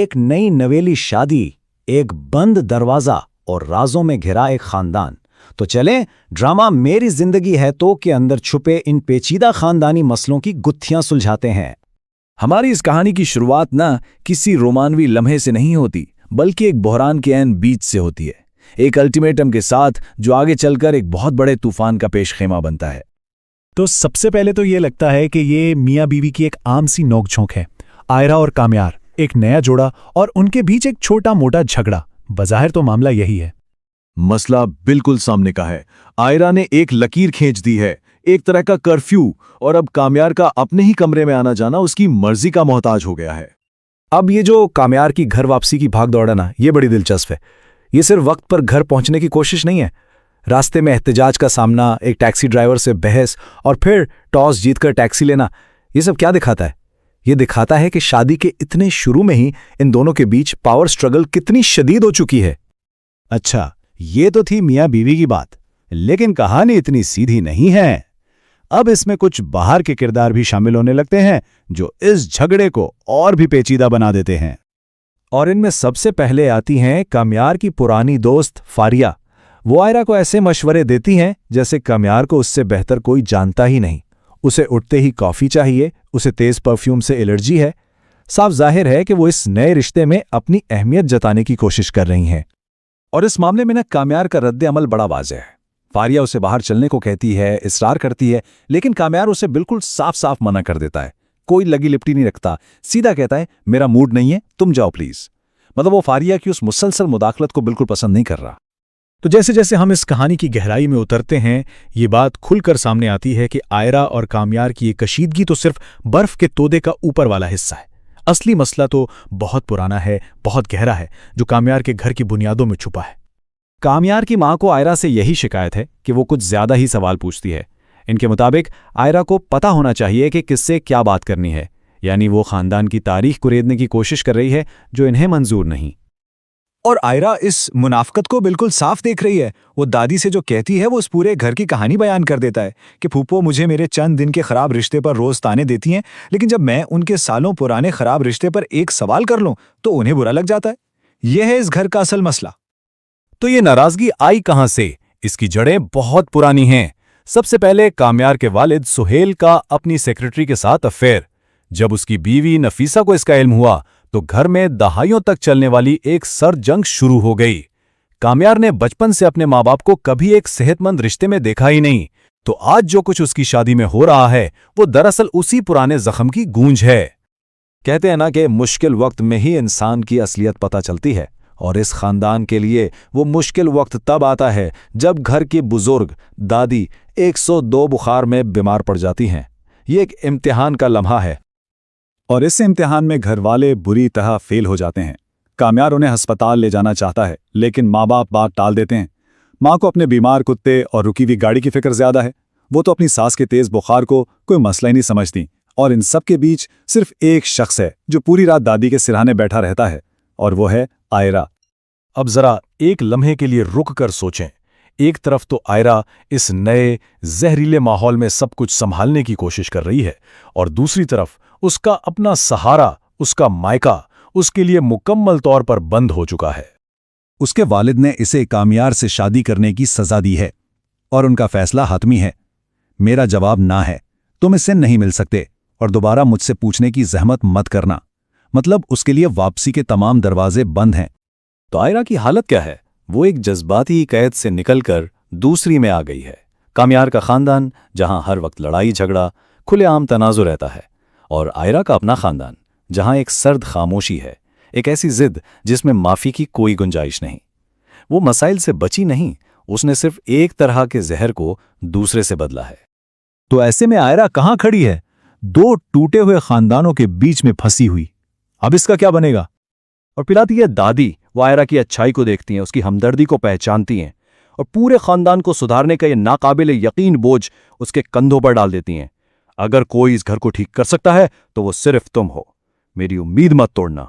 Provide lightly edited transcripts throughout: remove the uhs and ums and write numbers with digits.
ایک نئی نویلی شادی، ایک بند دروازہ اور رازوں میں گھرا ایک خاندان۔ تو چلیں ڈرامہ میری زندگی ہے تو کے اندر چھپے ان پیچیدہ خاندانی مسئلوں کی گتھیاں سلجھاتے ہیں۔ ہماری اس کہانی کی شروعات نہ کسی رومانوی لمحے سے نہیں ہوتی، بلکہ ایک بحران کے عین بیچ سے ہوتی ہے، ایک الٹیمیٹم کے ساتھ جو آگے چل کر ایک بہت بڑے طوفان کا پیش خیمہ بنتا ہے۔ تو سب سے پہلے تو یہ لگتا ہے کہ یہ میاں بیوی کی ایک عام سی نوک جھونک ہے، آئرہ اور کامیار، ایک نیا جوڑا اور ان کے بیچ ایک چھوٹا موٹا جھگڑا۔ بظاہر تو معاملہ یہی ہے۔ مسئلہ بالکل سامنے کا ہے۔ آئرہ نے ایک لکیر کھینچ دی ہے، ایک طرح کا کرفیو، اور اب کامیار کا اپنے ہی کمرے میں آنا جانا اس کی مرضی کا محتاج ہو گیا ہے۔ اب یہ جو کامیار کی گھر واپسی کی بھاگ دوڑ ہے نا، یہ بڑی دلچسپ ہے۔ یہ صرف وقت پر گھر پہنچنے کی کوشش نہیں ہے، راستے میں احتجاج کا سامنا، ایک ٹیکسی ڈرائیور سے بحث اور پھر ٹاس جیت کر ٹیکسی لینا، یہ سب کیا دکھاتا ہے؟ یہ دکھاتا ہے کہ شادی کے اتنے شروع میں ہی ان دونوں کے بیچ پاور سٹرگل کتنی شدید ہو چکی ہے۔ اچھا، یہ تو تھی میاں بیوی کی بات، لیکن کہانی اتنی سیدھی نہیں ہے۔ اب اس میں کچھ باہر کے کردار بھی شامل ہونے لگتے ہیں جو اس جھگڑے کو اور بھی پیچیدہ بنا دیتے ہیں۔ اور ان میں سب سے پہلے آتی ہیں کامیار کی پرانی دوست فاریہ۔ وہ آئرہ کو ایسے مشورے دیتی ہیں جیسے کامیار کو اس سے بہتر کوئی جانتا ہی نہیں۔ اسے اٹھتے ہی کافی چاہیے، اسے تیز پرفیوم سے الرجی ہے۔ صاف ظاہر ہے کہ وہ اس نئے رشتے میں اپنی اہمیت جتانے کی کوشش کر رہی ہیں۔ اور اس معاملے میں کامیار کا رد عمل بڑا واضح ہے۔ فاریہ اسے باہر چلنے کو کہتی ہے، اصرار کرتی ہے، لیکن کامیار اسے بالکل صاف صاف منع کر دیتا ہے۔ کوئی لگی لپٹی نہیں رکھتا، سیدھا کہتا ہے میرا موڈ نہیں ہے، تم جاؤ پلیز۔ مطلب وہ فاریہ کی اس مسلسل مداخلت کو بالکل پسند نہیں کر رہا۔ تو جیسے جیسے ہم اس کہانی کی گہرائی میں اترتے ہیں، یہ بات کھل کر سامنے آتی ہے کہ آئرہ اور کامیار کی یہ کشیدگی تو صرف برف کے تودے کا اوپر والا حصہ ہے۔ اصلی مسئلہ تو بہت پرانا ہے، بہت گہرا ہے، جو کامیار کے گھر کی بنیادوں میں چھپا ہے۔ کامیار کی ماں کو آئرہ سے یہی شکایت ہے کہ وہ کچھ زیادہ ہی سوال پوچھتی ہے۔ ان کے مطابق آئرہ کو پتا ہونا چاہیے کہ کس سے کیا بات کرنی ہے، یعنی وہ خاندان کی تاریخ کریدنے کی کوشش کر رہی ہے جو انہیں منظور نہیں۔ اور آئرہ اس منافقت کو بالکل صاف دیکھ رہی ہے۔ وہ دادی سے جو کہتی ہے وہ اس پورے گھر کی کہانی بیان کر دیتا ہے کہ پھوپھو مجھے میرے چند دن کے خراب رشتے پر روز تانے دیتی ہیں، لیکن جب میں ان کے سالوں پرانے خراب رشتے پر ایک سوال کر لوں تو انہیں برا لگ جاتا ہے۔ یہ ہے اس گھر کا اصل مسئلہ۔ تو یہ ناراضگی آئی کہاں سے؟ اس کی جڑیں بہت پرانی ہیں۔ سب سے پہلے کامیار کے والد سہیل کا اپنی سیکرٹری کے ساتھ افیئر۔ جب اس کی بیوی نفیسہ کو اس کا علم ہوا تو گھر میں دہائیوں تک چلنے والی ایک سر جنگ شروع ہو گئی۔ کامیار نے بچپن سے اپنے ماں باپ کو کبھی ایک صحت مند رشتے میں دیکھا ہی نہیں، تو آج جو کچھ اس کی شادی میں ہو رہا ہے وہ دراصل اسی پرانے زخم کی گونج ہے۔ کہتے ہیں نا کہ مشکل وقت میں ہی انسان کی اصلیت پتہ چلتی ہے، اور اس خاندان کے لیے وہ مشکل وقت تب آتا ہے جب گھر کی بزرگ دادی 102 بخار میں بیمار پڑ جاتی ہیں۔ یہ ایک امتحان کا لمحہ ہے، اور اس امتحان میں گھر والے بری طرح فیل ہو جاتے ہیں۔ کامیار انہیں ہسپتال لے جانا چاہتا ہے، لیکن ماں باپ بات ٹال دیتے ہیں۔ ماں کو اپنے بیمار کتے اور رکی ہوئی گاڑی کی فکر زیادہ ہے۔ وہ تو اپنی ساس کے تیز بخار کو کوئی مسئلہ ہی نہیں سمجھتی، اور ان سب کے بیچ صرف ایک شخص ہے جو پوری رات دادی کے سرہانے بیٹھا رہتا ہے، اور وہ ہے آئرہ۔ اب ذرا ایک لمحے کے لیے رک کر سوچیں۔ ایک طرف تو آئرہ اس نئے زہریلے ماحول میں سب کچھ سنبھالنے کی کوشش کر رہی ہے، اور دوسری طرف اس کا اپنا سہارا، اس کا مائکا، اس کے لیے مکمل طور پر بند ہو چکا ہے۔ اس کے والد نے اسے کامیار سے شادی کرنے کی سزا دی ہے، اور ان کا فیصلہ حتمی ہے۔ میرا جواب نہ ہے، تم اس سے نہیں مل سکتے، اور دوبارہ مجھ سے پوچھنے کی زحمت مت کرنا۔ مطلب اس کے لیے واپسی کے تمام دروازے بند ہیں۔ تو آئرہ کی حالت کیا ہے؟ وہ ایک جذباتی قید سے نکل کر دوسری میں آ گئی ہے۔ کامیار کا خاندان جہاں ہر وقت لڑائی جھگڑا، کھلے عام تنازع رہتا ہے، اور آئرہ کا اپنا خاندان جہاں ایک سرد خاموشی ہے، ایک ایسی ضد جس میں معافی کی کوئی گنجائش نہیں۔ وہ مسائل سے بچی نہیں، اس نے صرف ایک طرح کے زہر کو دوسرے سے بدلا ہے۔ تو ایسے میں آئرہ کہاں کھڑی ہے؟ دو ٹوٹے ہوئے خاندانوں کے بیچ میں پھنسی ہوئی۔ اب اس کا کیا بنے گا؟ اور پلاتی ہے دادی، وہ آئرہ کی اچھائی کو دیکھتی ہیں، اس کی ہمدردی کو پہچانتی ہیں، اور پورے خاندان کو سدھارنے کا یہ ناقابل یقین بوجھ اس کے کندھوں پر ڈال دیتی ہیں۔ اگر کوئی اس گھر کو ٹھیک کر سکتا ہے تو وہ صرف تم ہو، میری امید مت توڑنا۔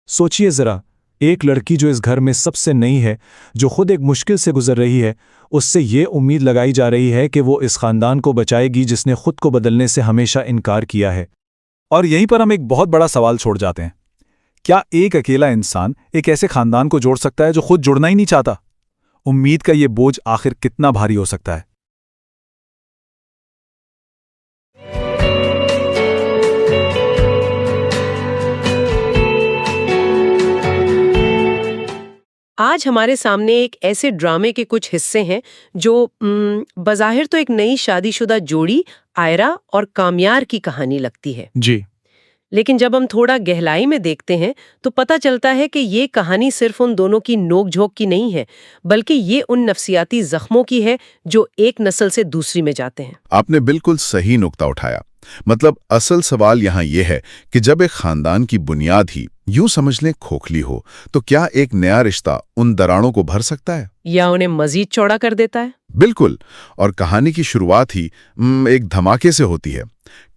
سوچئے ذرا، ایک لڑکی جو اس گھر میں سب سے نئی ہے، جو خود ایک مشکل سے گزر رہی ہے، اس سے یہ امید لگائی جا رہی ہے کہ وہ اس خاندان کو بچائے گی جس نے خود کو بدلنے سے ہمیشہ انکار کیا ہے۔ اور یہیں پر ہم ایک بہت بڑا سوال چھوڑ جاتے ہیں۔ کیا ایک اکیلا انسان ایک ایسے خاندان کو جوڑ سکتا ہے جو خود جڑنا ہی نہیں چاہتا؟ امید کا یہ بوجھ آخر کتنا بھاری ہو سکتا ہے؟ آج ہمارے سامنے ایک ایسے ڈرامے کے کچھ حصے ہیں جو بظاہر تو ایک نئی شادی شدہ جوڑی آئرا اور کامیار کی کہانی لگتی ہے، جی، لیکن جب ہم تھوڑا گہرائی میں دیکھتے ہیں تو پتہ چلتا ہے کہ یہ کہانی صرف ان دونوں کی نوک جھوک کی نہیں ہے، بلکہ یہ ان نفسیاتی زخموں کی ہے جو ایک نسل سے دوسری میں جاتے ہیں۔ آپ نے بالکل صحیح نقطہ اٹھایا۔ مطلب اصل سوال یہاں یہ ہے کہ جب ایک خاندان کی بنیاد ہی یوں سمجھ لیں کھوکھلی ہو تو کیا ایک نیا رشتہ ان دراڑوں کو بھر سکتا ہے یا انہیں مزید چوڑا کر دیتا ہے؟ بالکل، اور کہانی کی شروعات ہی ایک دھماکے سے ہوتی ہے۔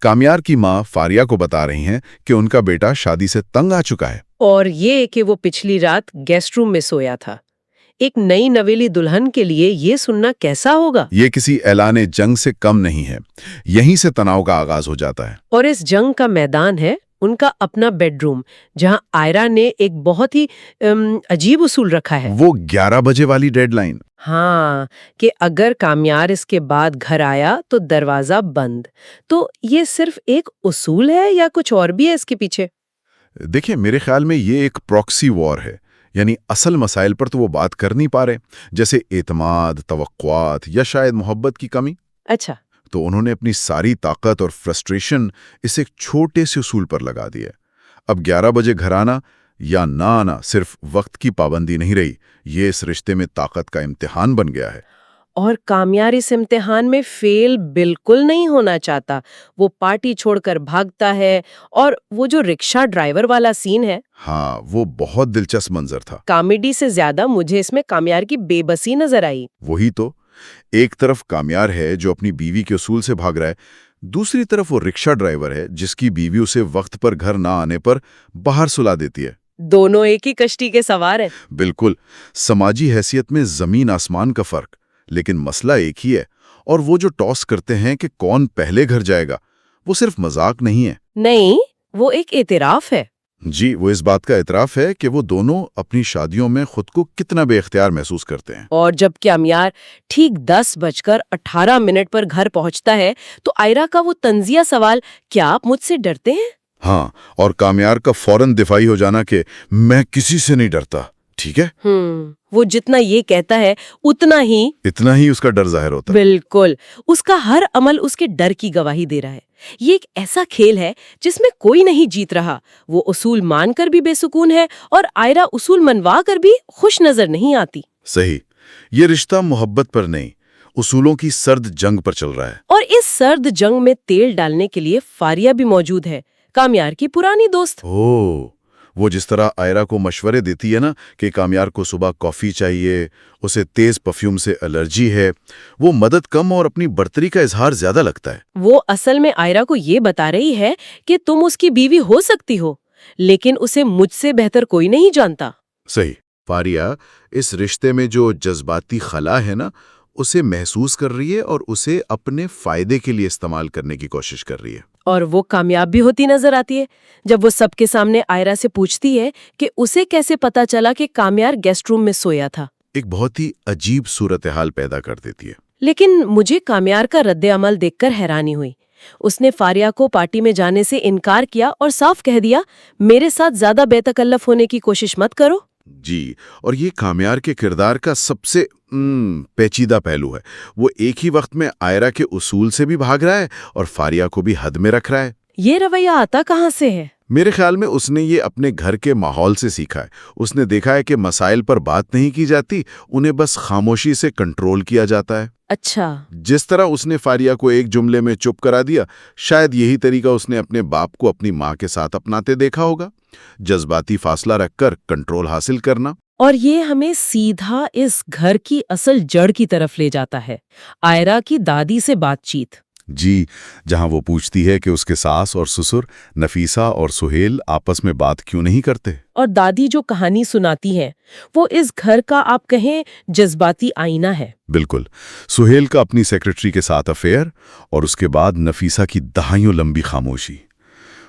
کامیار کی ماں فاریہ کو بتا رہی ہیں کہ ان کا بیٹا شادی سے تنگ آ چکا ہے، اور یہ کہ وہ پچھلی رات گیسٹ روم میں سویا تھا۔ ایک نئی نویلی دلہن کے لیے یہ سننا کیسا ہوگا؟ یہ کسی اعلان جنگ سے کم نہیں ہے۔ یہیں سے تناؤ کا آغاز ہو جاتا ہے۔ اور اس جنگ کا میدان ہے ان کا اپنا بیڈ روم، جہاں آئرا نے ایک بہت ہی عجیب اصول رکھا ہے۔ وہ 11 بجے والی ڈیڈ لائن۔ ہاں، کہ اگر کامیار اس کے بعد گھر آیا تو دروازہ بند۔ تو یہ صرف ایک اصول ہے یا کچھ اور بھی ہے اس کے پیچھے؟ دیکھیں، میرے خیال میں یہ ایک پراکسی وار ہے، یعنی اصل مسائل پر تو وہ بات کر نہیں پا رہے، جیسے اعتماد، توقعات یا شاید محبت کی کمی۔ اچھا، تو انہوں نے اپنی ساری طاقت اور فرسٹریشن اس ایک چھوٹے سے اصول پر لگا دی ہے۔ اب 11 بجے گھر آنا یا نہ آنا صرف وقت کی پابندی نہیں رہی، یہ اس رشتے میں طاقت کا امتحان بن گیا ہے۔ اور کامیار اس امتحان میں فیل بالکل نہیں ہونا چاہتا۔ وہ پارٹی چھوڑ کر بھاگتا ہے، اور وہ جو رکشہ ڈرائیور والا سین ہے، ہاں، وہ بہت دلچسپ منظر تھا۔ کامیڈی سے زیادہ مجھے اس میں کامیار کی بے بسی نظر آئی۔ وہی تو، ایک طرف کامیار ہے جو اپنی بیوی کے اصول سے بھاگ رہا ہے، دوسری طرف وہ رکشہ ڈرائیور ہے جس کی بیوی اسے وقت پر گھر نہ آنے پر باہر سلا دیتی ہے۔ دونوں ایک ہی کشتی کے سوار ہیں۔ بالکل، سماجی حیثیت میں زمین آسمان کا فرق، لیکن مسئلہ ایک ہی ہے۔ اور وہ جو ٹاس کرتے ہیں کہ کون پہلے گھر جائے گا، وہ صرف مذاق نہیں ہے۔ نہیں، وہ ایک اعتراف ہے۔ جی، وہ اس بات کا اعتراف ہے کہ وہ دونوں اپنی شادیوں میں خود کو کتنا بے اختیار محسوس کرتے ہیں۔ اور جب کامیار ٹھیک 10:18 پر گھر پہنچتا ہے تو آئرا کا وہ طنزیہ سوال، کیا آپ مجھ سے ڈرتے ہیں؟ ہاں، اور کامیار کا فوراً دفاعی ہو جانا کہ میں کسی سے نہیں ڈرتا، ٹھیک ہے؟ وہ جتنا یہ کہتا ہے اتنا ہی اس کا ڈر ظاہر ہوتا ہے۔ بالکل، اس کا ہر عمل اس کے ڈر کی گواہی دے رہا ہے۔ یہ ایک ایسا کھیل ہے جس میں کوئی نہیں جیت رہا۔ وہ اصول مان کر بھی بے سکون ہے، اور آئرا اصول منوا کر بھی خوش نظر نہیں آتی۔ صحیح، یہ رشتہ محبت پر نہیں، اصولوں کی سرد جنگ پر چل رہا ہے۔ اور اس سرد جنگ میں تیل ڈالنے کے لیے فاریہ بھی موجود ہے، کامیار کی پرانی دوست۔ وہ جس طرح آئرا کو مشورے دیتی ہے نا کہ کامیار کو صبح کافی چاہیے، اسے تیز پرفیوم سے الرجی ہے، وہ مدد کم اور اپنی برتری کا اظہار زیادہ لگتا ہے۔ وہ اصل میں آئرا کو یہ بتا رہی ہے کہ تم اس کی بیوی ہو سکتی ہو، لیکن اسے مجھ سے بہتر کوئی نہیں جانتا۔ صحیح، فاریہ اس رشتے میں جو جذباتی خلا ہے نا، اسے محسوس کر رہی ہے اور اسے اپنے فائدے کے لیے استعمال کرنے کی کوشش کر رہی ہے۔ اور وہ کامیاب بھی ہوتی نظر آتی ہے جب وہ سب کے سامنے آئرا سے پوچھتی ہے کہ اسے کیسے پتا چلا کہ کامیار گیسٹ روم میں سویا تھا۔ ایک بہت ہی عجیب صورتحال پیدا کر دیتی ہے۔ لیکن مجھے کامیار کا رد عمل دیکھ کر حیرانی ہوئی۔ اس نے فاریہ کو پارٹی میں جانے سے انکار کیا اور صاف کہہ دیا، میرے ساتھ زیادہ بے تکلف ہونے کی کوشش مت کرو۔ جی، اور یہ کامیار کے کردار کا سب سے پیچیدہ پہلو ہے۔ وہ ایک ہی وقت میں آئرا کے اصول سے بھی بھاگ رہا ہے اور فاریہ کو بھی حد میں رکھ رہا ہے۔ یہ رویہ آتا کہاں سے ہے؟ میرے خیال میں اس نے یہ اپنے گھر کے ماحول سے سیکھا ہے۔ اس نے دیکھا ہے کہ مسائل پر بات نہیں کی جاتی، انہیں بس خاموشی سے کنٹرول کیا جاتا ہے۔ اچھا، جس طرح اس نے فاریہ کو ایک جملے میں چپ کرا دیا، شاید یہی طریقہ اس نے اپنے باپ کو اپنی ماں کے ساتھ اپناتے دیکھا ہوگا، جذباتی فاصلہ رکھ کر کنٹرول حاصل کرنا۔ اور یہ ہمیں سیدھا اس گھر کی اصل جڑ کی طرف لے جاتا ہے، آئرا کی دادی سے بات چیت۔ جی، جہاں وہ پوچھتی ہے کہ اس کے ساس اور سسر نفیسہ اور سہیل آپس میں بات کیوں نہیں کرتے، اور دادی جو کہانی سناتی ہے وہ اس گھر کا آپ کہیں جذباتی آئینہ ہے۔ بالکل، سہیل کا اپنی سیکرٹری کے ساتھ افیئر، اور اس کے بعد نفیسہ کی دہائیوں لمبی خاموشی۔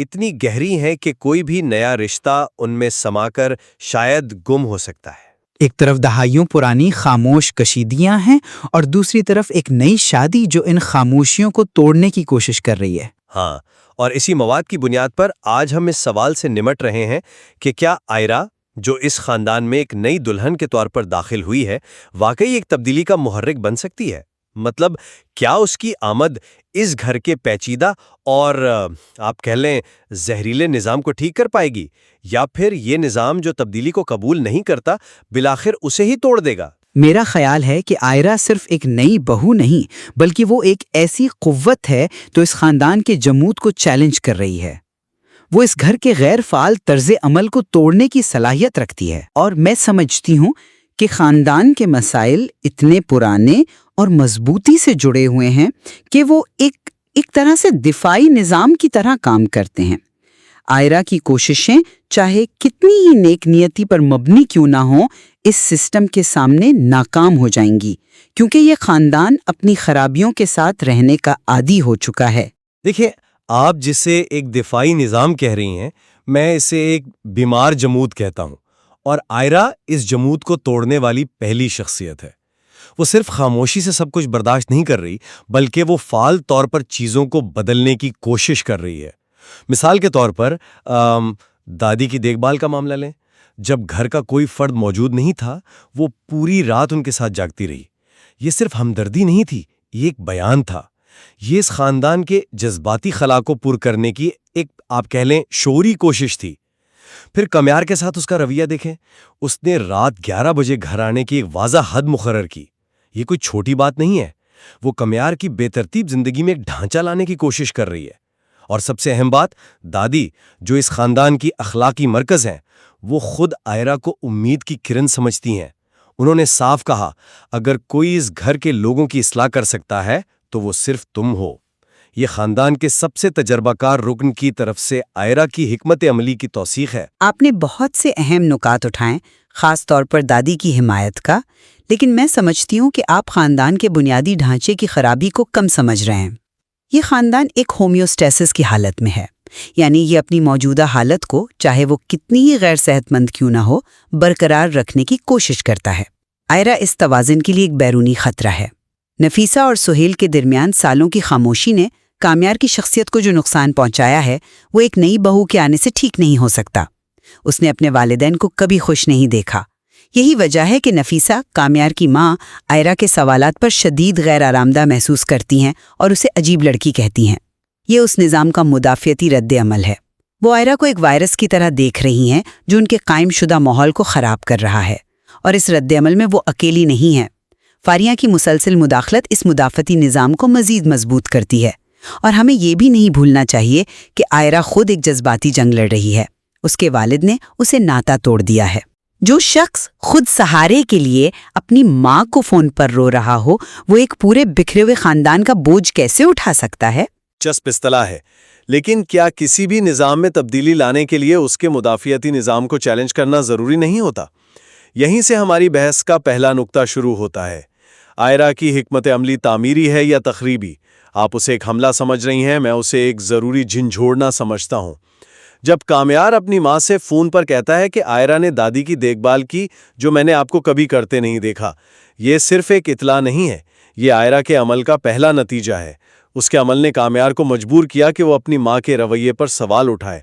اتنی گہری ہیں کہ کوئی بھی نیا رشتہ ان میں سما کر شاید گم ہو سکتا ہے۔ ایک طرف دہائیوں پرانی خاموش کشیدیاں ہیں اور دوسری طرف ایک نئی شادی جو ان خاموشیوں کو توڑنے کی کوشش کر رہی ہے۔ ہاں، اور اسی مواد کی بنیاد پر آج ہم اس سوال سے نمٹ رہے ہیں کہ کیا آئرا، جو اس خاندان میں ایک نئی دلہن کے طور پر داخل ہوئی ہے، واقعی ایک تبدیلی کا محرک بن سکتی ہے؟ مطلب کیا اس کی آمد اس گھر کے پیچیدہ اور آپ کہہ لیں زہریلے نظام کو ٹھیک کر پائے گی، یا پھر یہ نظام جو تبدیلی کو قبول نہیں کرتا بالآخر اسے ہی توڑ دے گا؟ میرا خیال ہے کہ آئرا صرف ایک نئی بہو نہیں بلکہ وہ ایک ایسی قوت ہے جو اس خاندان کے جمود کو چیلنج کر رہی ہے۔ وہ اس گھر کے غیر فعال طرز عمل کو توڑنے کی صلاحیت رکھتی ہے، اور میں سمجھتی ہوں کہ خاندان کے مسائل اتنے پرانے اور مضبوطی سے جڑے ہوئے ہیں کہ وہ ایک طرح سے دفاعی نظام کی طرح کام کرتے ہیں۔ آئرا کی کوششیں چاہے کتنی ہی نیک نیتی پر مبنی کیوں نہ ہوں، اس سسٹم کے سامنے ناکام ہو جائیں گی، کیونکہ یہ خاندان اپنی خرابیوں کے ساتھ رہنے کا عادی ہو چکا ہے۔ دیکھیں، آپ جسے ایک دفاعی نظام کہہ رہی ہیں، میں اسے ایک بیمار جمود کہتا ہوں، اور آئرا اس جمود کو توڑنے والی پہلی شخصیت ہے۔ وہ صرف خاموشی سے سب کچھ برداشت نہیں کر رہی، بلکہ وہ فعال طور پر چیزوں کو بدلنے کی کوشش کر رہی ہے۔ مثال کے طور پر دادی کی دیکھ بھال کا معاملہ لیں۔ جب گھر کا کوئی فرد موجود نہیں تھا، وہ پوری رات ان کے ساتھ جاگتی رہی۔ یہ صرف ہمدردی نہیں تھی، یہ ایک بیان تھا۔ یہ اس خاندان کے جذباتی خلا کو پر کرنے کی ایک آپ کہہ لیں شعوری کوشش تھی۔ پھر کامیار کے ساتھ اس کا رویہ دیکھیں۔ اس نے رات 11 بجے گھر آنے کی ایک واضح حد مقرر کی۔ یہ کوئی چھوٹی بات نہیں ہے۔ وہ کامیار کی بے ترتیب زندگی میں ایک ڈھانچہ لانے کی کوشش کر رہی ہے۔ اور سب سے اہم بات، دادی، جو اس خاندان کی اخلاقی مرکز ہیں، وہ خود آئرا کو امید کی کرن سمجھتی ہیں۔ انہوں نے صاف کہا، اگر کوئی اس گھر کے لوگوں کی اصلاح کر سکتا ہے تو وہ صرف تم ہو۔ یہ خاندان کے سب سے تجربہ کار رکن کی طرف سے آئرا کی حکمت عملی کی توثیق ہے۔ آپ نے بہت سے اہم نکات اٹھائیں، خاص طور پر دادی کی حمایت کا، لیکن میں سمجھتی ہوں کہ آپ خاندان کے بنیادی ڈھانچے کی خرابی کو کم سمجھ رہے ہیں۔ یہ خاندان ایک ہومیوسٹیسس کی حالت میں ہے، یعنی یہ اپنی موجودہ حالت کو، چاہے وہ کتنی ہی غیر صحت مند کیوں نہ ہو، برقرار رکھنے کی کوشش کرتا ہے۔ آئرا اس توازن کے لیے ایک بیرونی خطرہ ہے۔ نفیسہ اور سہیل کے درمیان سالوں کی خاموشی نے کامیار کی شخصیت کو جو نقصان پہنچایا ہے، وہ ایک نئی بہو کے آنے سے ٹھیک نہیں ہو سکتا۔ اس نے اپنے والدین کو کبھی خوش نہیں دیکھا۔ یہی وجہ ہے کہ نفیسہ، کامیار کی ماں، آئرا کے سوالات پر شدید غیر آرامدہ محسوس کرتی ہیں اور اسے عجیب لڑکی کہتی ہیں۔ یہ اس نظام کا مدافعتی رد عمل ہے۔ وہ آئرا کو ایک وائرس کی طرح دیکھ رہی ہیں جو ان کے قائم شدہ ماحول کو خراب کر رہا ہے، اور اس رد عمل میں وہ اکیلی نہیں ہیں۔ فاریہ کی مسلسل مداخلت اس مدافعتی نظام کو مزید مضبوط کرتی ہے، اور ہمیں یہ بھی نہیں بھولنا چاہیے کہ آئرا خود ایک جذباتی جنگ لڑ رہی ہے۔ اس کے والد نے اسے ناتا توڑ دیا ہے۔ جو شخص خود سہارے کے لیے اپنی ماں کو فون پر رو رہا ہو، وہ ایک پورے بکھرے ہوئے خاندان کا بوجھ کیسے اٹھا سکتا ہے؟ چسپ اصطلاح ہے، لیکن کیا کسی بھی نظام میں تبدیلی لانے کے لیے اس کے مدافعتی نظام کو چیلنج کرنا ضروری نہیں ہوتا؟ یہیں سے ہماری بحث کا پہلا نقطہ شروع ہوتا ہے۔ آئرا کی حکمت عملی تعمیری ہے یا تخریبی؟ آپ اسے ایک حملہ سمجھ رہی ہیں، میں اسے ایک ضروری جھنجھوڑنا سمجھتا ہوں۔ جب کامیار اپنی ماں سے فون پر کہتا ہے کہ آئرا نے دادی کی دیکھ بھال کی جو میں نے آپ کو کبھی کرتے نہیں دیکھا، یہ صرف ایک اطلاع نہیں ہے، یہ آئرا کے عمل کا پہلا نتیجہ ہے۔ اس کے عمل نے کامیار کو مجبور کیا کہ وہ اپنی ماں کے رویے پر سوال اٹھائے۔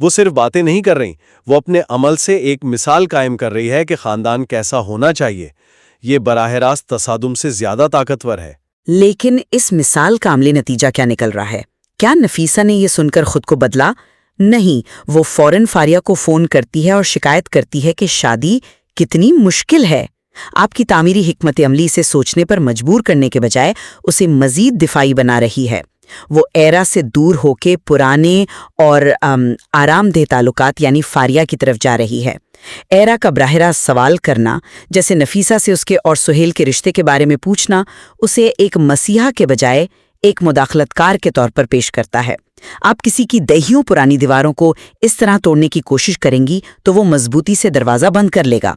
وہ صرف باتیں نہیں کر رہی، وہ اپنے عمل سے ایک مثال قائم کر رہی ہے کہ خاندان کیسا ہونا چاہیے۔ یہ براہ راست تصادم سے زیادہ طاقتور ہے۔ لیکن اس مثال کا عملی نتیجہ کیا نکل رہا ہے؟ کیا نفیسہ نے یہ سن کر خود کو بدلا؟ نہیں، وہ فوراً فاریہ کو فون کرتی ہے اور شکایت کرتی ہے کہ شادی کتنی مشکل ہے۔ آپ کی تعمیری حکمت عملی سے سوچنے پر مجبور کرنے کے بجائے اسے مزید دفاعی بنا رہی ہے۔ وہ ایرا سے دور ہو کے پرانے اور آرام دہ تعلقات یعنی فاریہ کی طرف جا رہی ہے۔ ایرا کا براہ راست سوال کرنا، جیسے نفیسہ سے اس کے اور سہیل کے رشتے کے بارے میں پوچھنا، اسے ایک مسیحا کے بجائے ایک مداخلت کار کے طور پر پیش کرتا ہے۔ آپ کسی کی دہیوں پرانی دیواروں کو اس طرح توڑنے کی کوشش کریں گی تو وہ مضبوطی سے دروازہ بند کر لے گا۔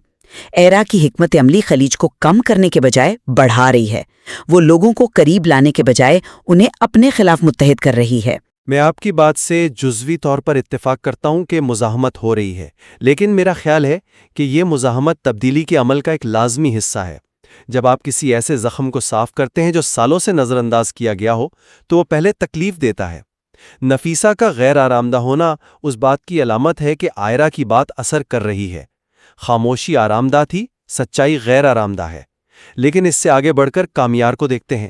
ایرا کی حکمت عملی خلیج کو کم کرنے کے بجائے بڑھا رہی ہے۔ وہ لوگوں کو قریب لانے کے بجائے انہیں اپنے خلاف متحد کر رہی ہے۔ میں آپ کی بات سے جزوی طور پر اتفاق کرتا ہوں کہ مزاحمت ہو رہی ہے، لیکن میرا خیال ہے کہ یہ مزاحمت تبدیلی کے عمل کا ایک لازمی حصہ ہے۔ جب آپ کسی ایسے زخم کو صاف کرتے ہیں جو سالوں سے نظر انداز کیا گیا ہو تو وہ پہلے تکلیف دیتا ہے۔ نفیسہ کا غیر آرامدہ ہونا اس بات کی علامت ہے کہ آئرہ کی بات اثر کر رہی ہے۔ خاموشی آرامدہ تھی، سچائی غیر آرامدہ ہے۔ لیکن اس سے آگے بڑھ کر کامیار کو دیکھتے ہیں۔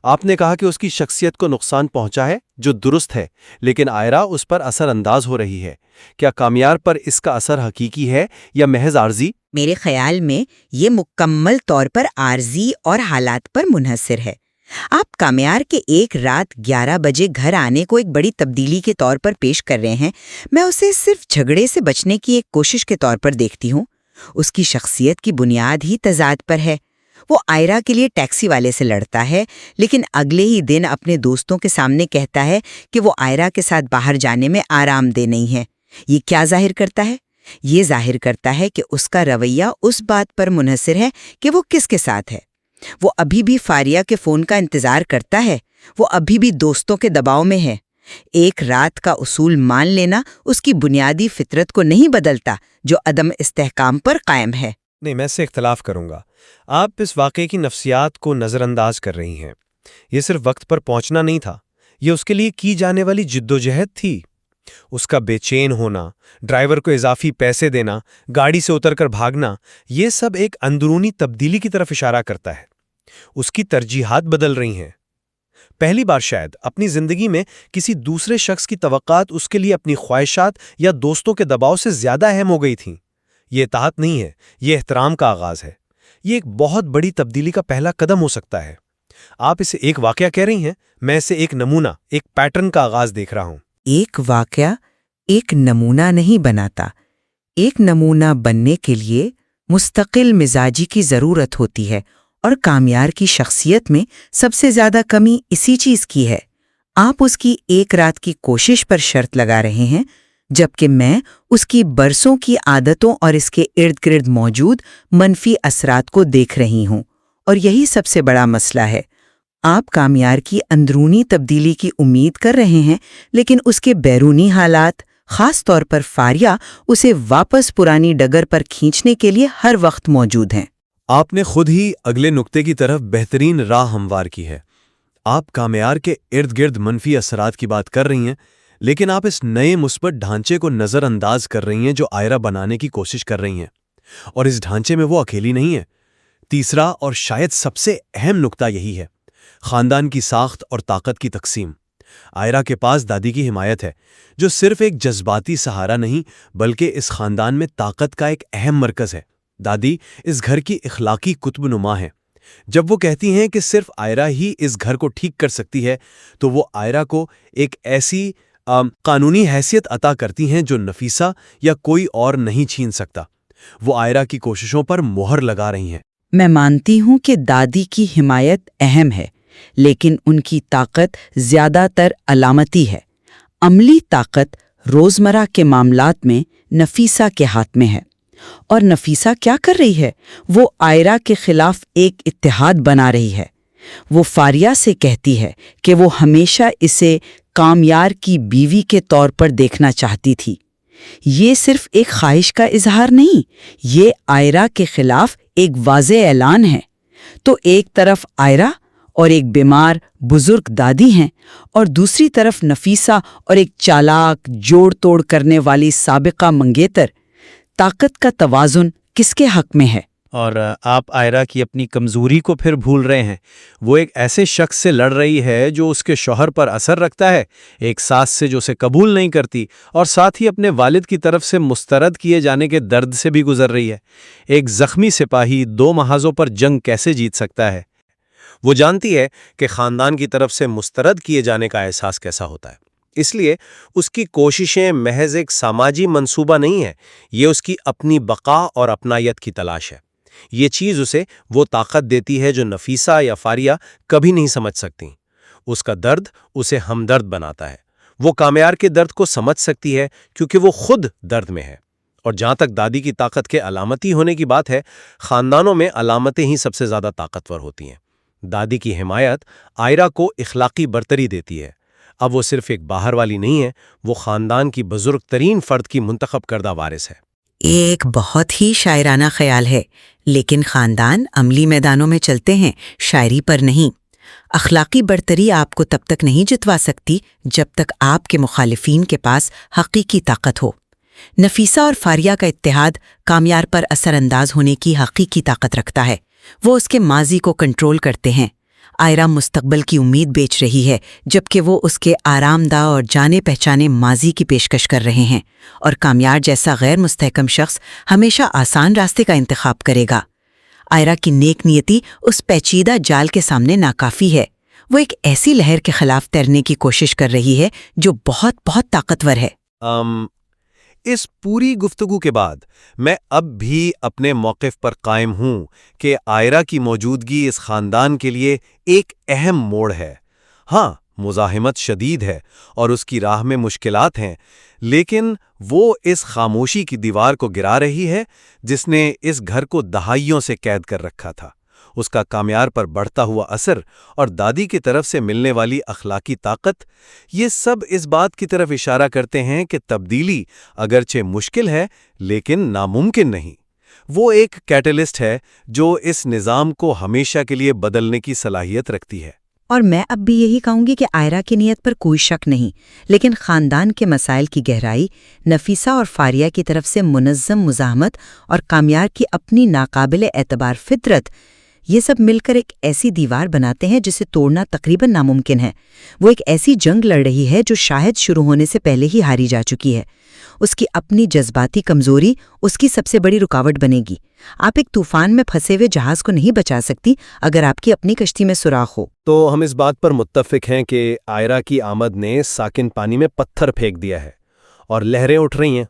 آپ نے کہا کہ اس کی شخصیت کو نقصان پہنچا ہے، جو درست ہے، لیکن آئرہ اس پر اثر انداز ہو رہی ہے۔ کیا کامیار پر اس کا اثر حقیقی ہے یا محض عارضی؟ میرے خیال میں یہ مکمل طور پر عارضی اور حالات پر منحصر ہے۔ آپ کامیار کے ایک رات 11 بجے گھر آنے کو ایک بڑی تبدیلی کے طور پر پیش کر رہے ہیں۔ میں اسے صرف جھگڑے سے بچنے کی ایک کوشش کے طور پر دیکھتی ہوں۔ اس کی شخصیت کی بنیاد ہی تضاد پر ہے۔ وہ آئرہ کے لیے ٹیکسی والے سے لڑتا ہے، لیکن اگلے ہی دن اپنے دوستوں کے سامنے کہتا ہے کہ وہ آئرہ کے ساتھ باہر جانے میں آرام دہ نہیں ہے۔ یہ کیا ظاہر کرتا ہے؟ یہ ظاہر کرتا ہے کہ اس کا رویہ اس بات پر منحصر ہے کہ وہ کس کے ساتھ ہے۔ وہ ابھی بھی فاریہ کے فون کا انتظار کرتا ہے، وہ ابھی بھی دوستوں کے دباؤ میں ہے۔ ایک رات کا اصول مان لینا اس کی بنیادی فطرت کو نہیں بدلتا جو عدم استحکام پر قائم ہے۔ نہیں، میں اس سے اختلاف کروں گا۔ آپ اس واقعے کی نفسیات کو نظر انداز کر رہی ہیں۔ یہ صرف وقت پر پہنچنا نہیں تھا، یہ اس کے لیے کی جانے والی جدوجہد تھی۔ اس کا بے چین ہونا، ڈرائیور کو اضافی پیسے دینا، گاڑی سے اتر کر بھاگنا، یہ سب ایک اندرونی تبدیلی کی طرف اشارہ کرتا ہے۔ اس کی ترجیحات بدل رہی ہیں۔ پہلی بار شاید اپنی زندگی میں کسی دوسرے شخص کی توقعات اس کے لیے اپنی خواہشات یا دوستوں کے دباؤ سے زیادہ اہم ہو گئی تھیں۔ یہ اطاعت نہیں ہے، یہ احترام کا آغاز ہے۔ یہ ایک بہت بڑی تبدیلی کا پہلا قدم ہو سکتا ہے۔ آپ اسے ایک واقعہ کہہ رہی ہیں، میں اسے ایک نمونہ، ایک پیٹرن کا آغاز دیکھ رہا ہوں۔ ایک واقعہ ایک نمونہ نہیں بناتا۔ ایک نمونہ بننے کے لیے مستقل مزاجی کی ضرورت ہوتی ہے، اور کامیار کی شخصیت میں سب سے زیادہ کمی اسی چیز کی ہے۔ آپ اس کی ایک رات کی کوشش پر شرط لگا رہے ہیں، جبکہ میں اس کی برسوں کی عادتوں اور اس کے ارد گرد موجود منفی اثرات کو دیکھ رہی ہوں، اور یہی سب سے بڑا مسئلہ ہے۔ آپ کامیار کی اندرونی تبدیلی کی امید کر رہے ہیں، لیکن اس کے بیرونی حالات، خاص طور پر فاریہ، اسے واپس پرانی ڈگر پر کھینچنے کے لیے ہر وقت موجود ہیں۔ آپ نے خود ہی اگلے نقطے کی طرف بہترین راہ ہموار کی ہے۔ آپ کامیار کے ارد گرد منفی اثرات کی بات کر رہی ہیں، لیکن آپ اس نئے مثبت ڈھانچے کو نظر انداز کر رہی ہیں جو آئرہ بنانے کی کوشش کر رہی ہیں، اور اس ڈھانچے میں وہ اکیلی نہیں ہے۔ تیسرا اور شاید سب سے اہم نقطہ یہی ہے: خاندان کی ساخت اور طاقت کی تقسیم۔ آئرہ کے پاس دادی کی حمایت ہے، جو صرف ایک جذباتی سہارا نہیں بلکہ اس خاندان میں طاقت کا ایک اہم مرکز ہے۔ دادی اس گھر کی اخلاقی قطب نما ہے۔ جب وہ کہتی ہیں کہ صرف آئرہ ہی اس گھر کو ٹھیک کر سکتی ہے، تو وہ آئرہ کو ایک ایسی قانونی حیثیت عطا کرتی ہیں جو نفیسہ یا کوئی اور نہیں چھین سکتا۔ وہ آئرہ کی کوششوں پر مہر لگا رہی ہیں۔ میں مانتی ہوں کہ دادی کی حمایت اہم ہے، لیکن ان کی طاقت زیادہ تر علامتی ہے۔ عملی طاقت روزمرہ کے معاملات میں نفیسہ کے ہاتھ میں ہے، اور نفیسہ کیا کر رہی ہے؟ وہ آئرہ کے خلاف ایک اتحاد بنا رہی ہے۔ وہ فاریہ سے کہتی ہے کہ وہ ہمیشہ اسے کامیار کی بیوی کے طور پر دیکھنا چاہتی تھی۔ یہ صرف ایک خواہش کا اظہار نہیں، یہ آئرہ کے خلاف ایک واضح اعلان ہے۔ تو ایک طرف آئرہ اور ایک بیمار بزرگ دادی ہیں، اور دوسری طرف نفیسہ اور ایک چالاک جوڑ توڑ کرنے والی سابقہ منگیتر۔ طاقت کا توازن کس کے حق میں ہے؟ اور آپ آئرہ کی اپنی کمزوری کو پھر بھول رہے ہیں۔ وہ ایک ایسے شخص سے لڑ رہی ہے جو اس کے شوہر پر اثر رکھتا ہے، ایک ساس سے جو اسے قبول نہیں کرتی، اور ساتھ ہی اپنے والد کی طرف سے مسترد کیے جانے کے درد سے بھی گزر رہی ہے۔ ایک زخمی سپاہی دو محاذوں پر جنگ کیسے جیت سکتا ہے؟ وہ جانتی ہے کہ خاندان کی طرف سے مسترد کیے جانے کا احساس کیسا ہوتا ہے۔ اس لیے اس کی کوششیں محض ایک سماجی منصوبہ نہیں ہے، یہ اس کی اپنی بقا اور اپنائیت کی تلاش ہے۔ یہ چیز اسے وہ طاقت دیتی ہے جو نفیسہ یا فاریہ کبھی نہیں سمجھ سکتی۔ اس کا درد اسے ہمدرد بناتا ہے۔ وہ کامیار کے درد کو سمجھ سکتی ہے کیونکہ وہ خود درد میں ہے۔ اور جہاں تک دادی کی طاقت کے علامتی ہونے کی بات ہے، خاندانوں میں علامتیں ہی سب سے زیادہ طاقتور ہوتی ہیں۔ دادی کی حمایت آئرہ کو اخلاقی برتری دیتی ہے۔ اب وہ صرف ایک باہر والی نہیں ہے، وہ خاندان کی بزرگ ترین فرد کی منتخب کردہ وارث ہے۔ ایک بہت ہی شاعرانہ خیال ہے، لیکن خاندان عملی میدانوں میں چلتے ہیں، شاعری پر نہیں۔ اخلاقی برتری آپ کو تب تک نہیں جتوا سکتی جب تک آپ کے مخالفین کے پاس حقیقی طاقت ہو۔ نفیسہ اور فاریہ کا اتحاد کامیار پر اثر انداز ہونے کی حقیقی طاقت رکھتا ہے۔ وہ اس کے ماضی کو کنٹرول کرتے ہیں۔ آئرہ مستقبل کی امید بیچ رہی ہے، جبکہ وہ اس کے آرام دہ اور جانے پہچانے ماضی کی پیشکش کر رہے ہیں، اور کامیار جیسا غیر مستحکم شخص ہمیشہ آسان راستے کا انتخاب کرے گا۔ آئرہ کی نیک نیتی اس پیچیدہ جال کے سامنے ناکافی ہے۔ وہ ایک ایسی لہر کے خلاف تیرنے کی کوشش کر رہی ہے جو بہت بہت طاقتور ہے۔ اس پوری گفتگو کے بعد میں اب بھی اپنے موقف پر قائم ہوں کہ آئرہ کی موجودگی اس خاندان کے لیے ایک اہم موڑ ہے۔ ہاں، مزاحمت شدید ہے اور اس کی راہ میں مشکلات ہیں، لیکن وہ اس خاموشی کی دیوار کو گرا رہی ہے جس نے اس گھر کو دہائیوں سے قید کر رکھا تھا۔ اس کا کامیار پر بڑھتا ہوا اثر اور دادی کی طرف سے ملنے والی اخلاقی طاقت، یہ سب اس بات کی طرف اشارہ کرتے ہیں کہ تبدیلی اگرچہ مشکل ہے لیکن ناممکن نہیں۔ وہ ایک کیٹلسٹ ہے جو اس نظام کو ہمیشہ کے لیے بدلنے کی صلاحیت رکھتی ہے۔ اور میں اب بھی یہی کہوں گی کہ آئرہ کی نیت پر کوئی شک نہیں، لیکن خاندان کے مسائل کی گہرائی، نفیسہ اور فاریہ کی طرف سے منظم مزاحمت اور کامیار کی اپنی ناقابل اعتبار فطرت، یہ سب مل کر ایک ایسی دیوار بناتے ہیں جسے توڑنا تقریباً ناممکن ہے۔ وہ ایک ایسی جنگ لڑ رہی ہے جو شاید شروع ہونے سے پہلے ہی ہاری جا چکی ہے۔ اس کی اپنی جذباتی کمزوری اس کی سب سے بڑی رکاوٹ بنے گی۔ آپ ایک طوفان میں پھنسے ہوئے جہاز کو نہیں بچا سکتی اگر آپ کی اپنی کشتی میں سوراخ ہو۔ تو ہم اس بات پر متفق ہیں کہ آئرہ کی آمد نے ساکن پانی میں پتھر پھینک دیا ہے اور لہریں اٹھ رہی ہیں۔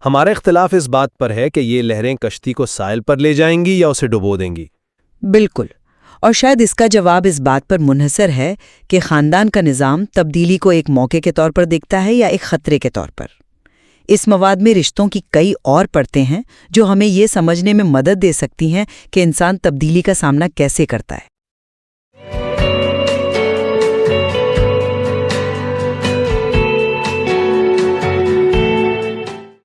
ہمارا اختلاف اس بات پر ہے کہ یہ لہریں کشتی کو ساحل پر لے جائیں گی یا اسے ڈبو دیں گی۔ بالکل، اور شاید اس کا جواب اس بات پر منحصر ہے کہ خاندان کا نظام تبدیلی کو ایک موقع کے طور پر دیکھتا ہے یا ایک خطرے کے طور پر۔ اس مواد میں رشتوں کی کئی اور پرتیں ہیں جو ہمیں یہ سمجھنے میں مدد دے سکتی ہیں کہ انسان تبدیلی کا سامنا کیسے کرتا ہے۔